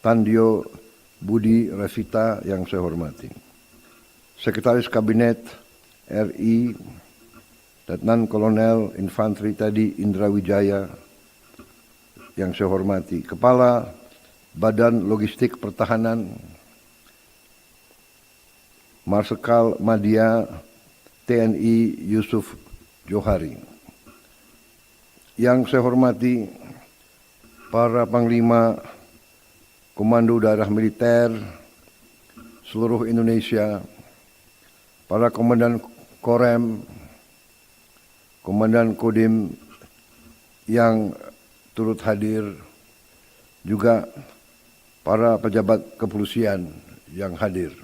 Tandio Budi Revita yang saya hormati, Sekretaris Kabinet RI Letnan Kolonel Infanteri Teddy Indra Wijaya yang saya hormati, Kepala Badan Logistik Pertahanan Marsikal Madya TNI Yusuf Johari, yang saya hormati para Panglima Komando Daerah Militer seluruh Indonesia, para Komandan Korem, Komandan Kodim yang turut hadir, juga para pejabat kepolisian yang hadir.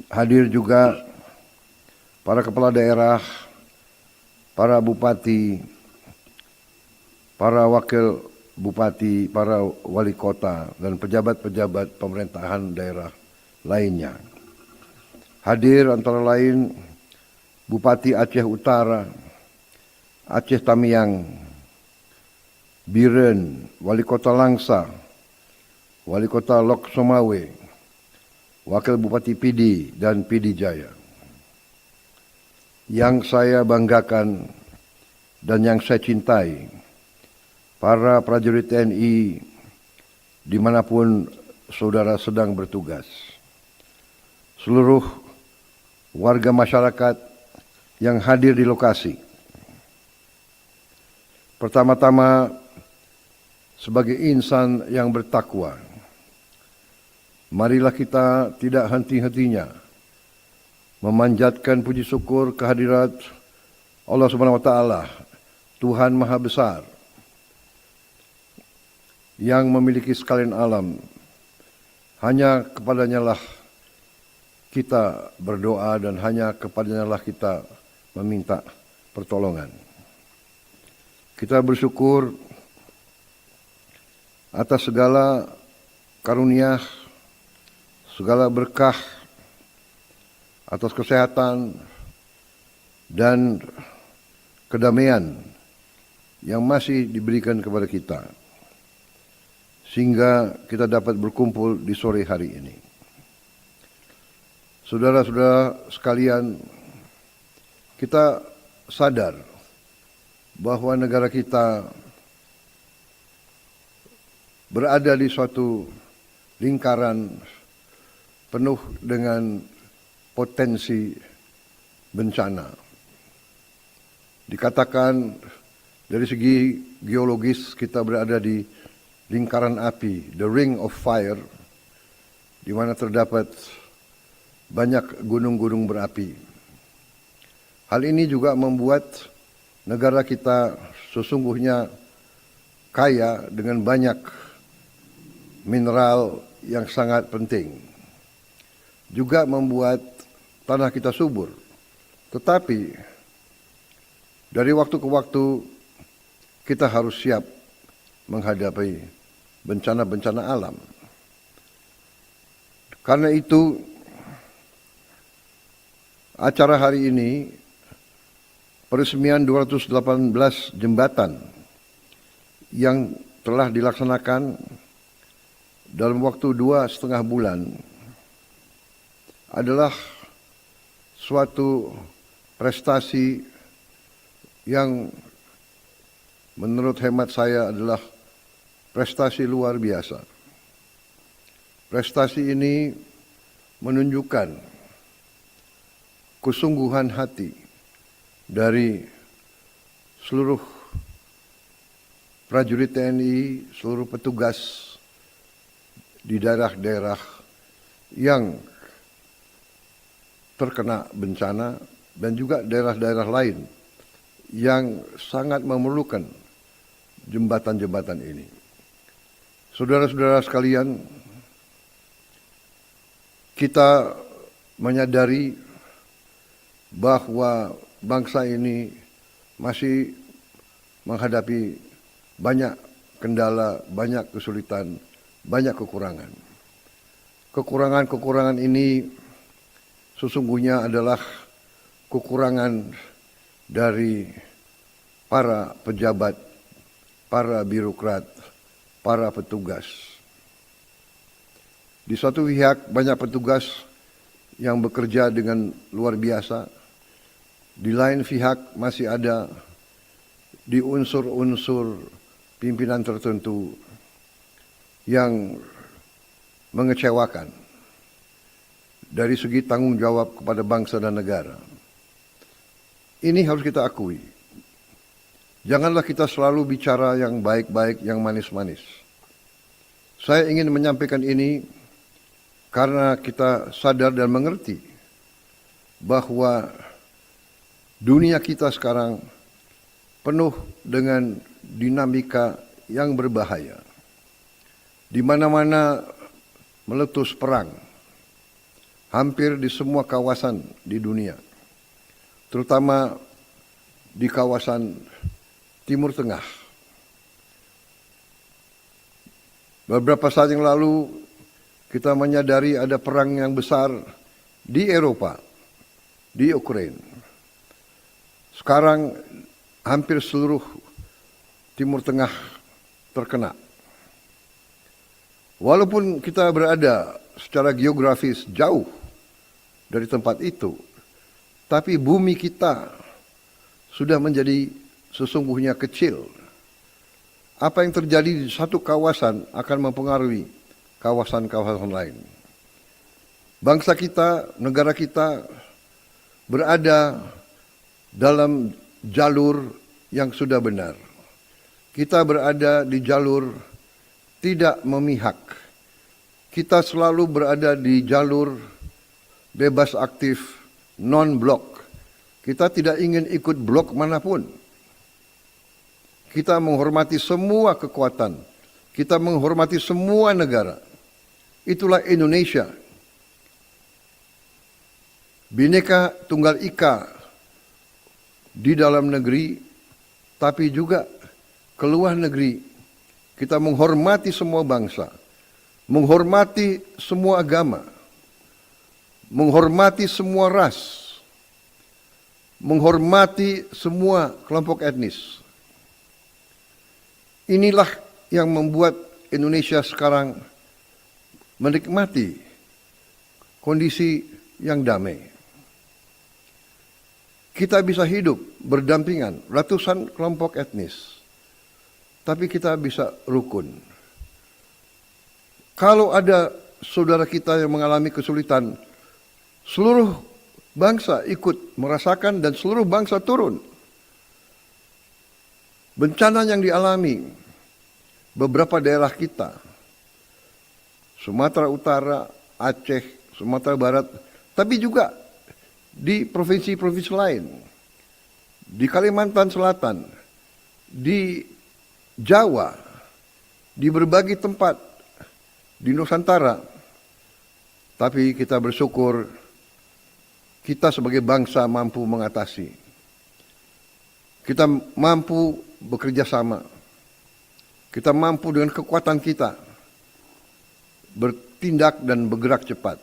Hadir juga para kepala daerah, para bupati, para wakil bupati, para wali kota, dan pejabat-pejabat pemerintahan daerah lainnya. Hadir antara lain Bupati Aceh Utara, Aceh Tamiang, Biren, Wali Kota Langsa, Wali Kota Lok Somawe, Wakil Bupati Pidi dan Pidi Jaya. Yang saya banggakan dan yang saya cintai, para prajurit TNI dimanapun saudara sedang bertugas, seluruh warga masyarakat yang hadir di lokasi. Pertama-tama, sebagai insan yang bertakwa, marilah kita tidak henti-hentinya memanjatkan puji syukur kehadirat Allah Subhanahu wa Ta'ala, Tuhan Maha Besar, yang memiliki sekalian alam. Hanya kepadanya lah kita berdoa dan hanya kepadanya lah kita meminta pertolongan. Kita bersyukur atas segala karunia, segala berkah, atas kesehatan dan kedamaian yang masih diberikan kepada kita, sehingga kita dapat berkumpul di sore hari ini. Saudara-saudara sekalian, kita sadar bahwa negara kita berada di suatu lingkaran penuh dengan potensi bencana. Dikatakan dari segi geologis kita berada di lingkaran api, the ring of fire, di mana terdapat banyak gunung-gunung berapi. Hal ini juga membuat negara kita sesungguhnya kaya dengan banyak mineral yang sangat penting. Juga membuat tanah kita subur. Tetapi dari waktu ke waktu kita harus siap menghadapi bencana-bencana alam. Karena itu acara hari ini, peresmian 218 jembatan yang telah dilaksanakan dalam waktu 2,5 bulan adalah suatu prestasi yang menurut hemat saya adalah prestasi luar biasa. Prestasi ini menunjukkan kesungguhan hati dari seluruh prajurit TNI, seluruh petugas di daerah-daerah yang terkena bencana dan juga daerah-daerah lain yang sangat memerlukan jembatan-jembatan ini. Saudara-saudara sekalian, kita menyadari bahwa bangsa ini masih menghadapi banyak kendala, banyak kesulitan, banyak kekurangan. Kekurangan-kekurangan ini sesungguhnya adalah kekurangan dari para pejabat, para birokrat, para petugas. Di satu pihak banyak petugas yang bekerja dengan luar biasa, di lain pihak masih ada di unsur-unsur pimpinan tertentu yang mengecewakan dari segi tanggung jawab kepada bangsa dan negara. Ini harus kita akui. Janganlah kita selalu bicara yang baik-baik, yang manis-manis. Saya ingin menyampaikan ini karena kita sadar dan mengerti bahwa dunia kita sekarang penuh dengan dinamika yang berbahaya. Di mana-mana meletus perang, hampir di semua kawasan di dunia, terutama di kawasan Timur Tengah. Beberapa saat yang lalu kita menyadari ada perang yang besar di Eropa, di Ukraina. Sekarang hampir seluruh Timur Tengah terkena. Walaupun kita berada secara geografis jauh dari tempat itu, tapi bumi kita sudah menjadi sesungguhnya kecil. Apa yang terjadi di satu kawasan akan mempengaruhi kawasan-kawasan lain. Bangsa kita, negara kita berada dalam jalur yang sudah benar. Kita berada di jalur tidak memihak. Kita selalu berada di jalur bebas aktif, non-blok. Kita tidak ingin ikut blok manapun. Kita menghormati semua kekuatan. Kita menghormati semua negara. Itulah Indonesia. Bhinneka Tunggal Ika di dalam negeri, tapi juga ke luar negeri. Kita menghormati semua bangsa, menghormati semua agama, menghormati semua ras, menghormati semua kelompok etnis. Inilah yang membuat Indonesia sekarang menikmati kondisi yang damai. Kita bisa hidup berdampingan ratusan kelompok etnis, tapi kita bisa rukun. Kalau ada saudara kita yang mengalami kesulitan, seluruh bangsa ikut merasakan dan seluruh bangsa turun. Bencana yang dialami beberapa daerah kita, Sumatera Utara, Aceh, Sumatera Barat, tapi juga di provinsi-provinsi lain, di Kalimantan Selatan, di Jawa, di berbagai tempat di Nusantara. Tapi kita bersyukur kita sebagai bangsa mampu mengatasi. Kita mampu bekerja sama. Kita mampu dengan kekuatan kita bertindak dan bergerak cepat.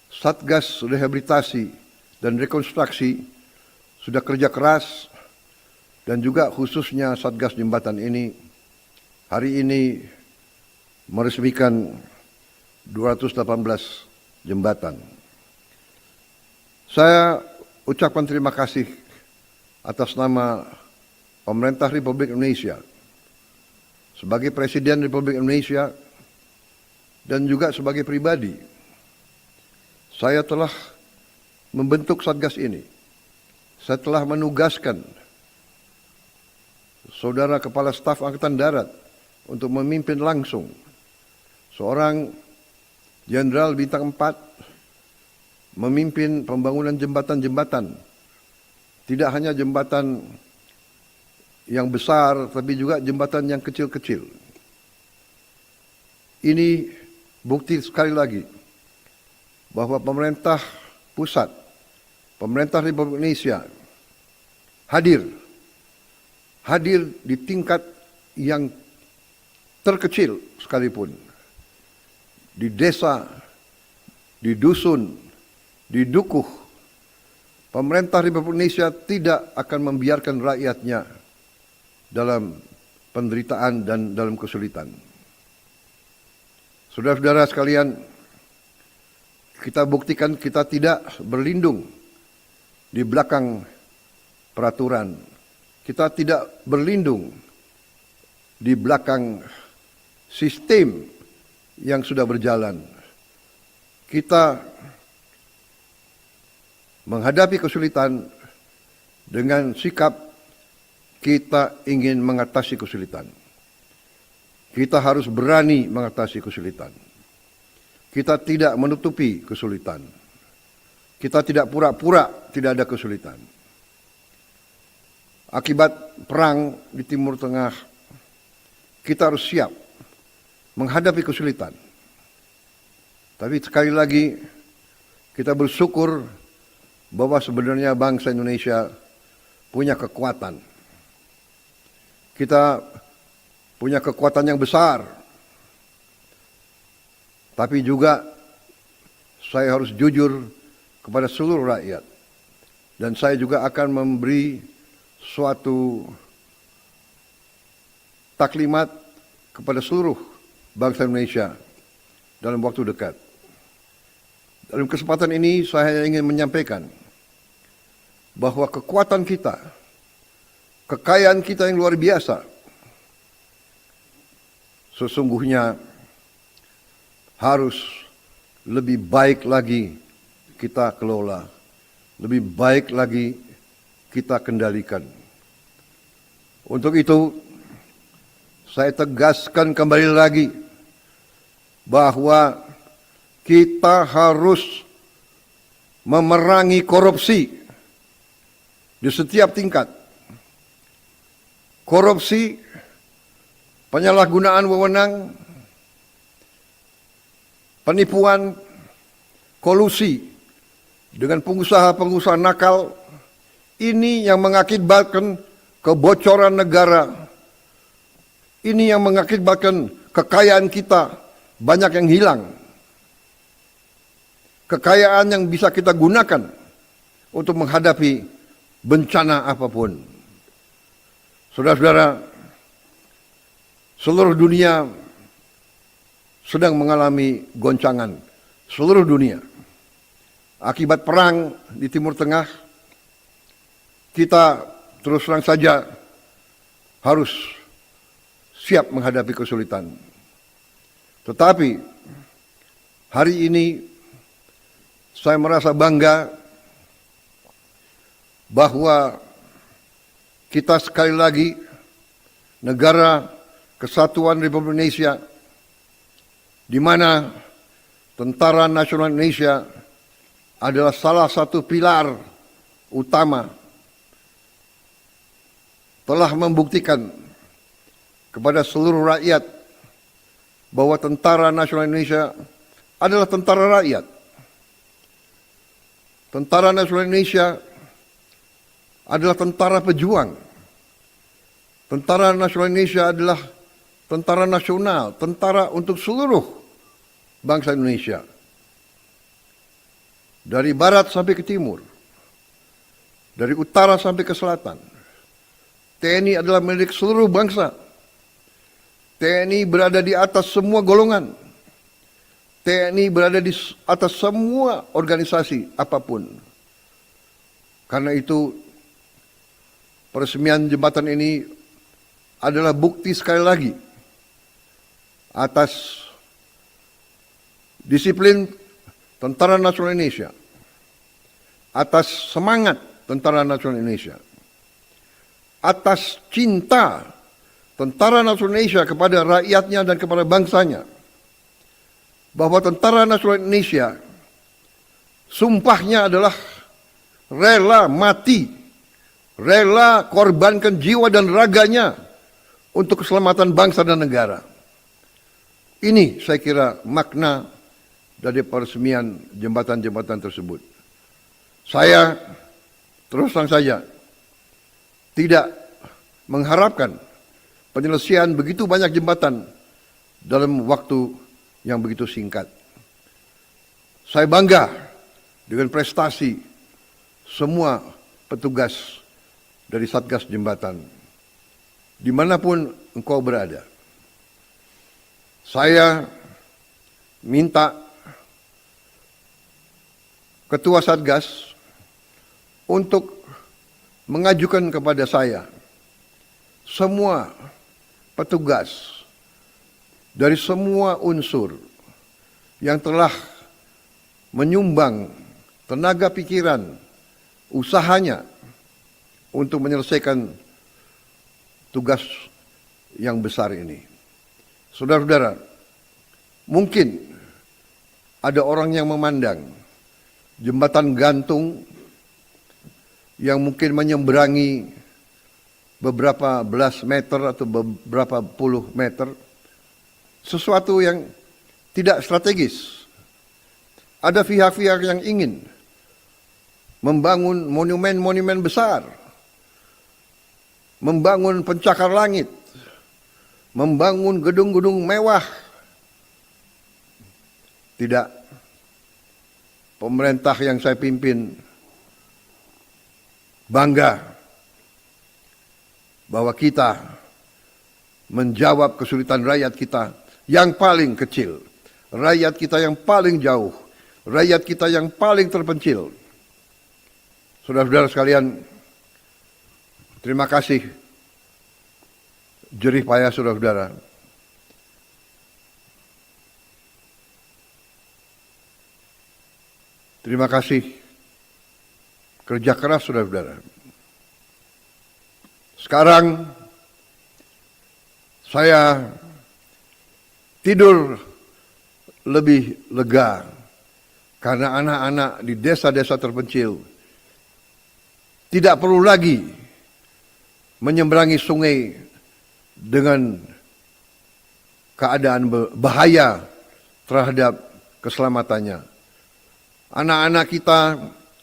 Satgas Rehabilitasi dan Rekonstruksi sudah kerja keras, dan juga khususnya Satgas Jembatan ini hari ini meresmikan 218 jembatan. Saya ucapkan terima kasih atas nama pemerintah Republik Indonesia, sebagai Presiden Republik Indonesia, dan juga sebagai pribadi. Saya telah membentuk Satgas ini. Saya telah menugaskan Saudara Kepala Staf Angkatan Darat untuk memimpin langsung seorang Jenderal Bintang 4 memimpin pembangunan jembatan-jembatan. Tidak hanya jembatan yang besar, tapi juga jembatan yang kecil-kecil. Ini bukti sekali lagi bahwa pemerintah pusat, pemerintah Republik Indonesia hadir di tingkat yang terkecil sekalipun. Di desa, di dusun, di dukuh, pemerintah Republik Indonesia tidak akan membiarkan rakyatnya dalam penderitaan dan dalam kesulitan. Saudara-saudara sekalian, kita buktikan kita tidak berlindung di belakang peraturan. Kita tidak berlindung di belakang sistem yang sudah berjalan. Kita menghadapi kesulitan dengan sikap kita ingin mengatasi kesulitan. Kita harus berani mengatasi kesulitan. Kita tidak menutupi kesulitan. Kita tidak pura-pura tidak ada kesulitan. Akibat perang di Timur Tengah, kita harus siap menghadapi kesulitan. Tapi sekali lagi, kita bersyukur bahwa sebenarnya bangsa Indonesia punya kekuatan. Kita punya kekuatan yang besar. Tapi juga saya harus jujur kepada seluruh rakyat. Dan saya juga akan memberi suatu taklimat kepada seluruh bangsa Indonesia dalam waktu dekat. Dalam kesempatan ini saya ingin menyampaikan bahwa kekuatan kita, kekayaan kita yang luar biasa, sesungguhnya harus lebih baik lagi kita kelola, lebih baik lagi kita kendalikan. Untuk itu, saya tegaskan kembali lagi bahwa kita harus memerangi korupsi di setiap tingkat. Korupsi, penyalahgunaan wewenang, penipuan, kolusi dengan pengusaha-pengusaha nakal, ini yang mengakibatkan kebocoran negara. Ini yang mengakibatkan kekayaan kita banyak yang hilang. Kekayaan yang bisa kita gunakan untuk menghadapi bencana apapun. Saudara-saudara, seluruh dunia sedang mengalami goncangan. Seluruh dunia. Akibat perang di Timur Tengah, kita terus terang saja harus siap menghadapi kesulitan. Tetapi hari ini saya merasa bangga bahwa kita sekali lagi negara Kesatuan Republik Indonesia, di mana Tentara Nasional Indonesia adalah salah satu pilar utama, telah membuktikan kepada seluruh rakyat bahwa Tentara Nasional Indonesia adalah tentara rakyat. Tentara Nasional Indonesia adalah tentara pejuang. Tentara Nasional Indonesia adalah tentara nasional, tentara untuk seluruh bangsa Indonesia. Dari barat sampai ke timur, dari utara sampai ke selatan. TNI adalah milik seluruh bangsa. TNI berada di atas semua golongan. TNI berada di atas semua organisasi apapun. Karena itu, peresmian jembatan ini adalah bukti sekali lagi atas disiplin Tentara Nasional Indonesia, atas semangat Tentara Nasional Indonesia, atas cinta Tentara Nasional Indonesia kepada rakyatnya dan kepada bangsanya, bahwa Tentara Nasional Indonesia sumpahnya adalah rela mati, rela korbankan jiwa dan raganya untuk keselamatan bangsa dan negara. Ini saya kira makna dari peresmian jembatan-jembatan tersebut. Saya terus terang saja tidak mengharapkan penyelesaian begitu banyak jembatan dalam waktu yang begitu singkat. Saya bangga dengan prestasi semua petugas dari Satgas Jembatan. dimanapun engkau berada. Saya minta Ketua Satgas untuk mengajukan kepada saya semua petugas dari semua unsur yang telah menyumbang tenaga pikiran, usahanya untuk menyelesaikan tugas yang besar ini. Saudara-saudara, mungkin ada orang yang memandang jembatan gantung yang mungkin menyeberangi beberapa belas meter atau beberapa puluh meter sesuatu yang tidak strategis. Ada pihak-pihak yang ingin membangun monumen-monumen besar, membangun pencakar langit, membangun gedung-gedung mewah. Tidak. Pemerintah yang saya pimpin bangga bahwa kita menjawab kesulitan rakyat kita yang paling kecil, rakyat kita yang paling jauh, rakyat kita yang paling terpencil. Saudara-saudara sekalian, terima kasih jerih payah saudara-saudara. Terima kasih kerja keras saudara-saudara. Sekarang saya tidur lebih lega karena anak-anak di desa-desa terpencil tidak perlu lagi menyeberangi sungai dengan keadaan bahaya terhadap keselamatannya. Anak-anak kita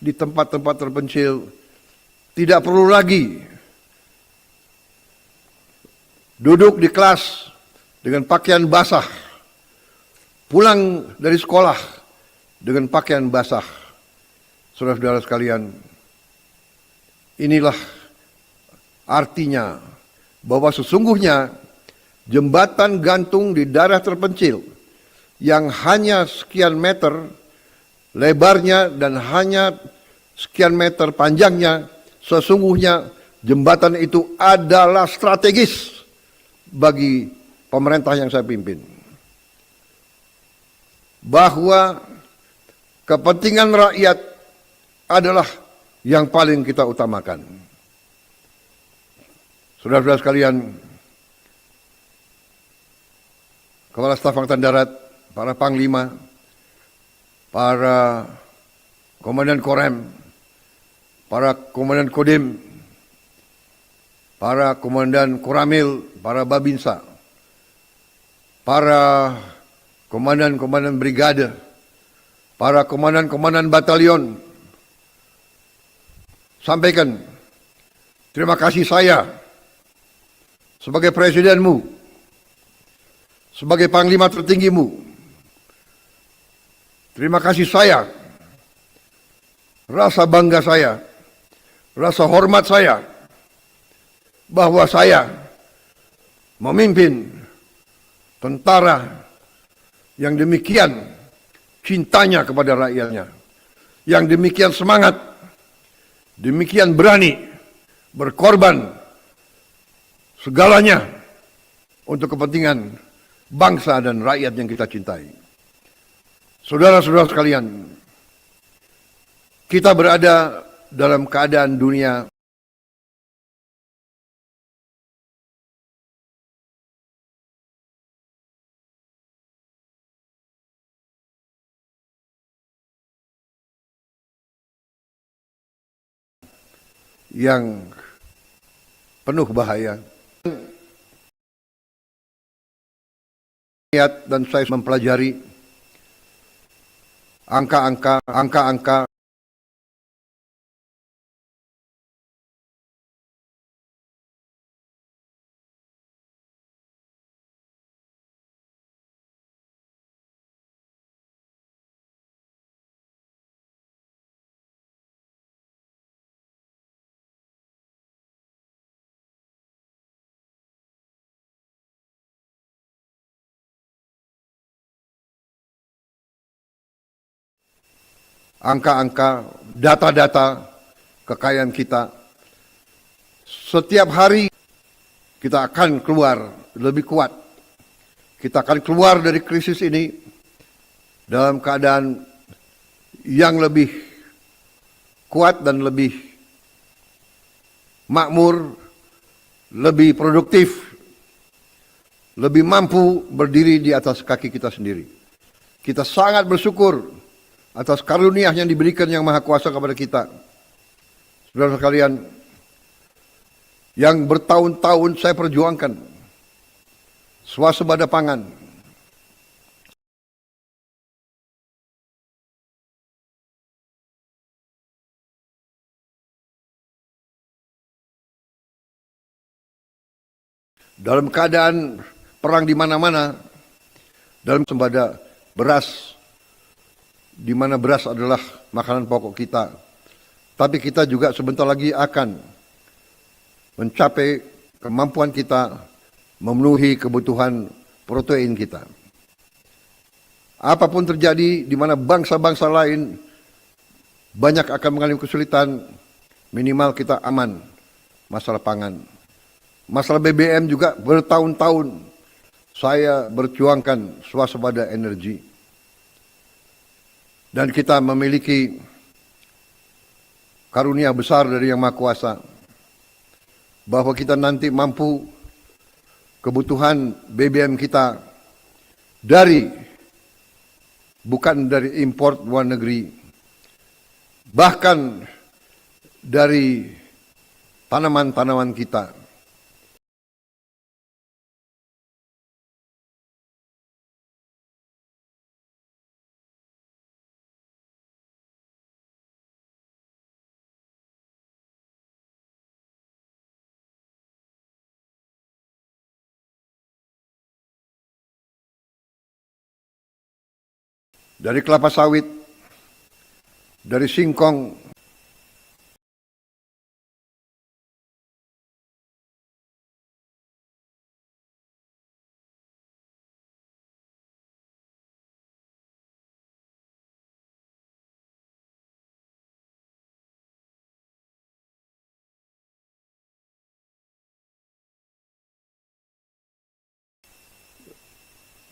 di tempat-tempat terpencil tidak perlu lagi duduk di kelas dengan pakaian basah, pulang dari sekolah dengan pakaian basah. Saudara-saudara sekalian, inilah artinya bahwa sesungguhnya jembatan gantung di daerah terpencil yang hanya sekian meter lebarnya dan hanya sekian meter panjangnya, sesungguhnya jembatan itu adalah strategis bagi pemerintah yang saya pimpin. Bahwa kepentingan rakyat adalah yang paling kita utamakan. Saudara-saudara sekalian, Kepala Staf Angkatan Darat, para Panglima, para Komandan Korem, para Komandan Kodim, para Komandan Koramil, para Babinsa, para Komandan-Komandan Brigade, para Komandan-Komandan Batalion, sampaikan terima kasih saya sebagai presidenmu, sebagai panglima tertinggimu. Terima kasih saya, rasa bangga saya, rasa hormat saya, bahwa saya memimpin tentara yang demikian cintanya kepada rakyatnya, yang demikian semangat, demikian berani berkorban segalanya untuk kepentingan bangsa dan rakyat yang kita cintai. Saudara-saudara sekalian, kita berada dalam keadaan dunia yang penuh bahaya. Dan saya mempelajari angka-angka angka-angka, data-data kekayaan kita. Setiap hari kita akan keluar lebih kuat. Kita akan keluar dari krisis ini dalam keadaan yang lebih kuat dan lebih makmur, lebih produktif, lebih mampu berdiri di atas kaki kita sendiri. Kita sangat bersyukur atas karunia yang diberikan Yang Maha Kuasa kepada kita. Saudara sekalian, yang bertahun-tahun saya perjuangkan, swasembada pangan. Dalam keadaan perang di mana-mana, dalam sembada beras, di mana beras adalah makanan pokok kita. Tapi kita juga sebentar lagi akan mencapai kemampuan kita memenuhi kebutuhan protein kita. Apapun terjadi di mana bangsa-bangsa lain banyak akan mengalami kesulitan, minimal kita aman masalah pangan. Masalah BBM juga bertahun-tahun saya berjuangkan swasembada energi. Dan kita memiliki karunia besar dari Yang Maha Kuasa, bahwa kita nanti mampu kebutuhan BBM kita bukan dari import luar negeri, bahkan dari tanaman-tanaman kita. Dari kelapa sawit, dari singkong,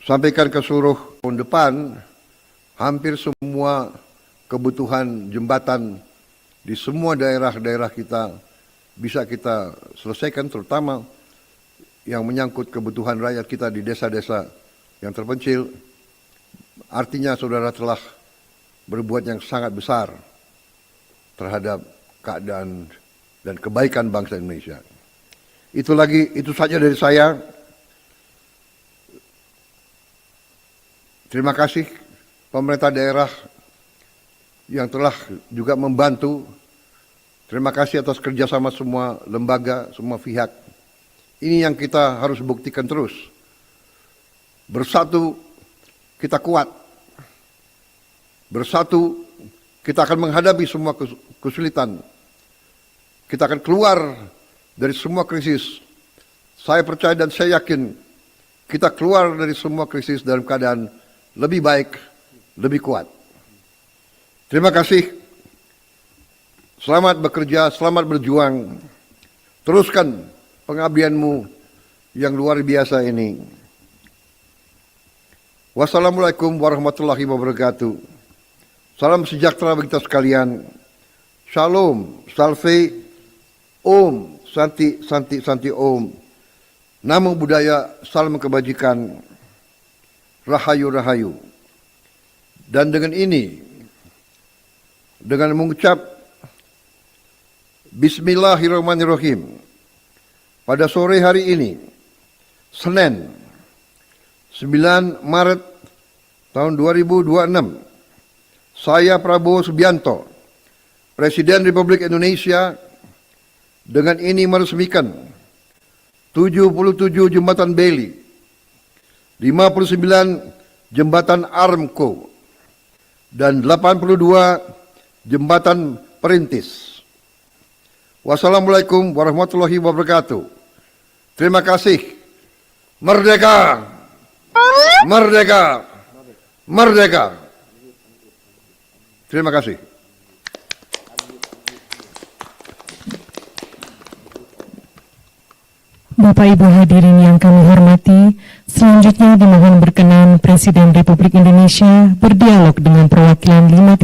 sampaikan ke seluruh tahun depan, hampir semua kebutuhan jembatan di semua daerah-daerah kita bisa kita selesaikan, terutama yang menyangkut kebutuhan rakyat kita di desa-desa yang terpencil. Artinya saudara telah berbuat yang sangat besar terhadap keadaan dan kebaikan bangsa Indonesia. Itu saja dari saya. Terima kasih pemerintah daerah yang telah juga membantu. Terima kasih atas kerjasama semua lembaga, semua pihak. Ini yang kita harus buktikan terus. Bersatu kita kuat. Bersatu kita akan menghadapi semua kesulitan. Kita akan keluar dari semua krisis. Saya percaya dan saya yakin kita keluar dari semua krisis dalam keadaan lebih baik, lebih kuat. Terima kasih. Selamat bekerja, selamat berjuang. Teruskan pengabdianmu yang luar biasa ini. Wassalamualaikum warahmatullahi wabarakatuh. Salam sejahtera bagi kita sekalian. Shalom, salve, om, santi, santi, santi, om. Namo Buddhaya, salam kebajikan. Rahayu, rahayu. Dan dengan ini, dengan mengucap Bismillahirrahmanirrahim, pada sore hari ini, Senin, 9 Maret tahun 2026, saya Prabowo Subianto, Presiden Republik Indonesia, dengan ini meresmikan 77 jembatan Beli, 59 jembatan Armco, dan 82 jembatan perintis. Wassalamualaikum warahmatullahi wabarakatuh. Terima kasih. Merdeka! Merdeka! Merdeka! Terima kasih. Bapak Ibu hadirin yang kami hormati, selanjutnya dimohon berkenan Presiden Republik Indonesia berdialog dengan perwakilan 5